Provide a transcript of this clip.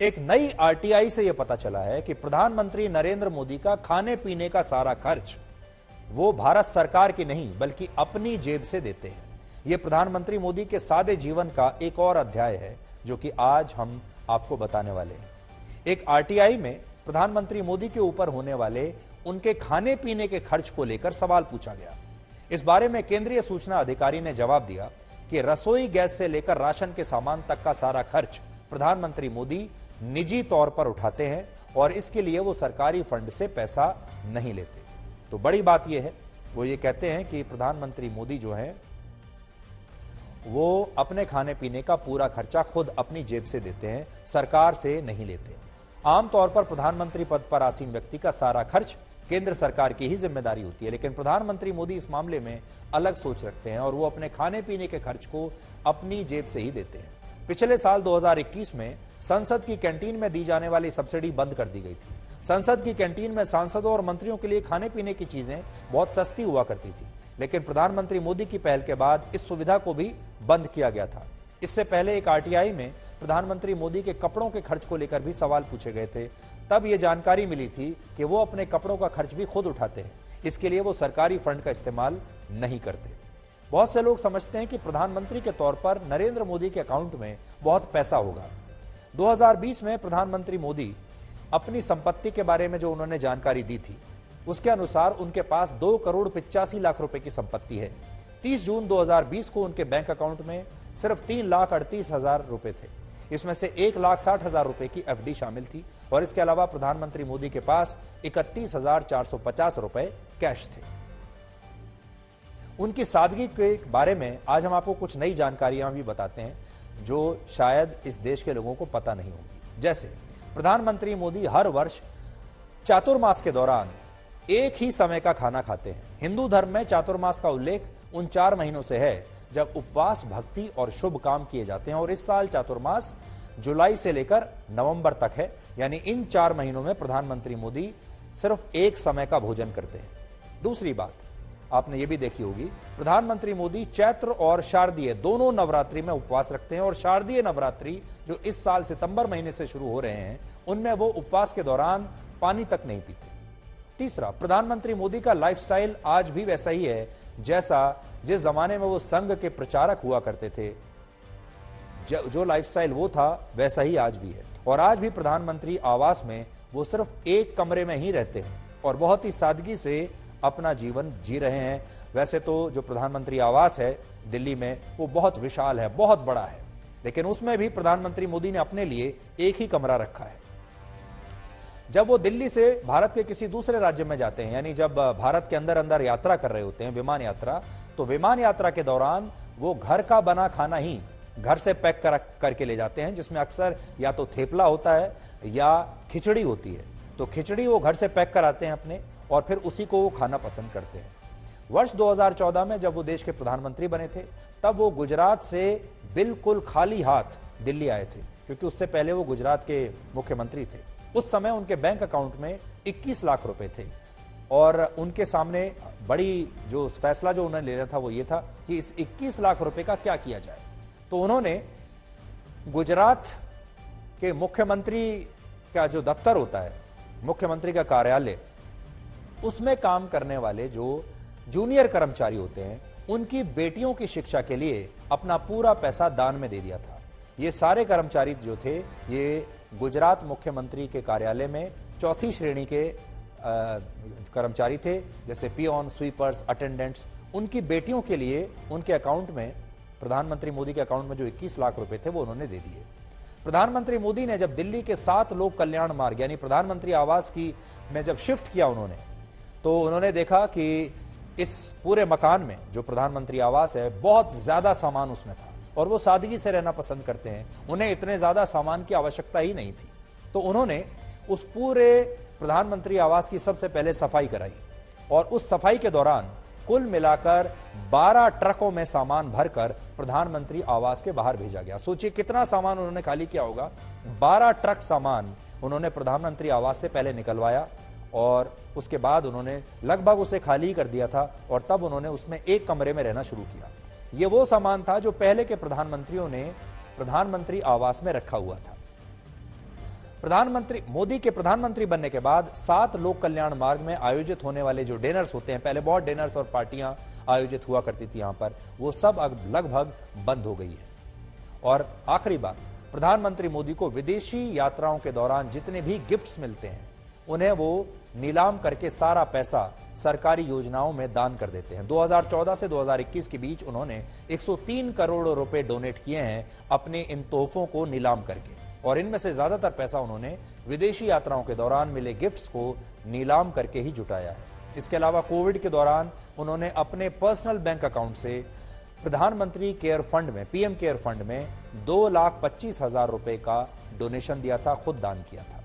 एक नई आरटीआई से यह पता चला है कि प्रधानमंत्री नरेंद्र मोदी का खाने पीने का सारा खर्च वो भारत सरकार की नहीं बल्कि अपनी जेब से देते हैं। यह प्रधानमंत्री मोदी के सादे जीवन का एक और अध्याय है जो कि आज हम आपको बताने वाले हैं। एक आरटीआई में प्रधानमंत्री मोदी के ऊपर होने वाले उनके खाने पीने के खर्च को लेकर सवाल पूछा गया। इस बारे में केंद्रीय सूचना अधिकारी ने जवाब दिया कि रसोई गैस से लेकर राशन के सामान तक का सारा खर्च प्रधानमंत्री मोदी निजी तौर पर उठाते हैं और इसके लिए वो सरकारी फंड से पैसा नहीं लेते। तो बड़ी बात यह है, वो ये कहते हैं कि प्रधानमंत्री मोदी जो हैं वो अपने खाने पीने का पूरा खर्चा खुद अपनी जेब से देते हैं, सरकार से नहीं लेते। आमतौर पर प्रधानमंत्री पद पर आसीन व्यक्ति का सारा खर्च केंद्र सरकार की ही जिम्मेदारी होती है, लेकिन प्रधानमंत्री मोदी इस मामले में अलग सोच रखते हैं और वो अपने खाने पीने के खर्च को अपनी जेब से ही देते हैं। पिछले साल 2021 में संसद की कैंटीन में दी जाने वाली सब्सिडी बंद कर दी गई थी। संसद की कैंटीन में सांसदों और मंत्रियों के लिए खाने पीने की चीजें बहुत सस्ती हुआ करती थी, लेकिन प्रधानमंत्री मोदी की पहल के बाद इस सुविधा को भी बंद किया गया था। इससे पहले एक आरटीआई में प्रधानमंत्री मोदी के कपड़ों के खर्च को लेकर भी सवाल पूछे गए थे। तब यह जानकारी मिली थी कि वो अपने कपड़ों का खर्च भी खुद उठाते हैं, इसके लिए वो सरकारी फंड का इस्तेमाल नहीं करते। बहुत से लोग समझते हैं कि प्रधानमंत्री के तौर पर नरेंद्र मोदी के अकाउंट में बहुत पैसा होगा। 2020 में प्रधानमंत्री मोदी अपनी संपत्ति के बारे में जो उन्होंने जानकारी दी थी, उसके अनुसार उनके पास 2 करोड़ 85 लाख रुपए की संपत्ति है। 30 जून 2020 को उनके बैंक अकाउंट में सिर्फ 3,38,000 रुपए थे। इसमें से 1,60,000 रुपए की एफडी शामिल थी और इसके अलावा प्रधानमंत्री मोदी के पास 31,450 रुपए कैश थे। उनकी सादगी के बारे में आज हम आपको कुछ नई जानकारियां भी बताते हैं जो शायद इस देश के लोगों को पता नहीं होगी। जैसे प्रधानमंत्री मोदी हर वर्ष चातुर्मास के दौरान एक ही समय का खाना खाते हैं। हिंदू धर्म में चातुर्मास का उल्लेख उन 4 महीनों से है जब उपवास, भक्ति और शुभ काम किए जाते हैं और इस साल चातुर्मास जुलाई से लेकर नवंबर तक है, यानी इन 4 महीनों में प्रधानमंत्री मोदी सिर्फ एक समय का भोजन करते हैं। दूसरी बात आपने ये भी देखी होगी, प्रधानमंत्री मोदी चैत्र और शारदीय दोनों नवरात्रि में उपवास रखते हैं और शारदीय नवरात्रि जो इस साल सितंबर महीने से शुरू हो रहे हैं उनमें वो उपवास के दौरान पानी तक नहीं पीते। तीसरा, प्रधानमंत्री मोदी का लाइफस्टाइल आज भी वैसा ही है जैसा जिस जमाने में वो संघ के प्रचारक हुआ करते थे। जो लाइफस्टाइल वो था वैसा ही आज भी है और आज भी प्रधानमंत्री आवास में वो सिर्फ एक कमरे में ही रहते हैं और बहुत ही सादगी से अपना जीवन जी रहे हैं। वैसे तो जो प्रधानमंत्री आवास है दिल्ली में वो बहुत विशाल है, बहुत बड़ा है, लेकिन उसमें भी प्रधानमंत्री मोदी ने अपने लिए एक ही कमरा रखा है। जब वो दिल्ली से भारत के किसी दूसरे राज्य में जाते हैं, यानी जब भारत के अंदर अंदर यात्रा कर रहे होते हैं, विमान यात्रा, तो विमान यात्रा के दौरान वो घर का बना खाना ही घर से पैक करके ले जाते हैं, जिसमें अक्सर या तो थेपला होता है या खिचड़ी होती है। तो खिचड़ी वो घर से पैक कराते हैं अपने और फिर उसी को वो खाना पसंद करते हैं। वर्ष 2014 में जब वो देश के प्रधानमंत्री बने थे तब वो गुजरात से बिल्कुल खाली हाथ दिल्ली आए थे, क्योंकि उससे पहले वो गुजरात के मुख्यमंत्री थे। उस समय उनके बैंक अकाउंट में 21 लाख रुपए थे और उनके सामने बड़ी जो फैसला जो उन्होंने लेना था वो ये था कि इस 21 लाख रुपए का क्या किया जाए। तो उन्होंने गुजरात के मुख्यमंत्री का जो दफ्तर होता है, मुख्यमंत्री का कार्यालय, उसमें काम करने वाले जो जूनियर कर्मचारी होते हैं उनकी बेटियों की शिक्षा के लिए अपना पूरा पैसा दान में दे दिया था। ये सारे कर्मचारी जो थे ये गुजरात मुख्यमंत्री के कार्यालय में 4थी श्रेणी के कर्मचारी थे, जैसे पियोन, स्वीपर्स, अटेंडेंट्स। उनकी बेटियों के लिए उनके अकाउंट में, प्रधानमंत्री मोदी के अकाउंट में जो 21 लाख रुपए थे वो उन्होंने दे दिए। प्रधानमंत्री मोदी ने जब दिल्ली के 7 लोक कल्याण मार्ग यानी प्रधानमंत्री आवास की में जब शिफ्ट किया उन्होंने, तो उन्होंने देखा कि इस पूरे मकान में जो प्रधानमंत्री आवास है बहुत ज्यादा सामान उसमें था और वो सादगी से रहना पसंद करते हैं, उन्हें इतने ज्यादा सामान की आवश्यकता ही नहीं थी। तो उन्होंने उस पूरे प्रधानमंत्री आवास की सबसे पहले सफाई कराई और उस सफाई के दौरान कुल मिलाकर 12 ट्रकों में सामान भरकर प्रधानमंत्री आवास के बाहर भेजा गया। सोचिए कितना सामान उन्होंने खाली किया होगा। 12 ट्रक सामान उन्होंने प्रधानमंत्री आवास से पहले निकलवाया और उसके बाद उन्होंने लगभग उसे खाली ही कर दिया था और तब उन्होंने उसमें एक कमरे में रहना शुरू किया। यह वो सामान था जो पहले के प्रधानमंत्रियों ने प्रधानमंत्री आवास में रखा हुआ था। प्रधानमंत्री मोदी के प्रधानमंत्री बनने के बाद 7 लोक कल्याण मार्ग में आयोजित होने वाले जो डिनर्स होते हैं, पहले बहुत डिनर्स और पार्टियां आयोजित हुआ करती थी यहां पर, वो सब अब लगभग बंद हो गई है। और आखिरी बात, प्रधानमंत्री मोदी को विदेशी यात्राओं के दौरान जितने भी गिफ्ट्स मिलते हैं उन्हें वो नीलाम करके सारा पैसा सरकारी योजनाओं में दान कर देते हैं। 2014 से 2021 के बीच उन्होंने 103 करोड़ रुपए डोनेट किए हैं अपने इन तोहफों को नीलाम करके, और इनमें से ज्यादातर पैसा उन्होंने विदेशी यात्राओं के दौरान मिले गिफ्ट्स को नीलाम करके ही जुटाया है। इसके अलावा कोविड के दौरान उन्होंने अपने पर्सनल बैंक अकाउंट से प्रधानमंत्री केयर फंड में, पीएम केयर फंड में 2,25,000 रुपए का डोनेशन दिया था, खुद दान किया था।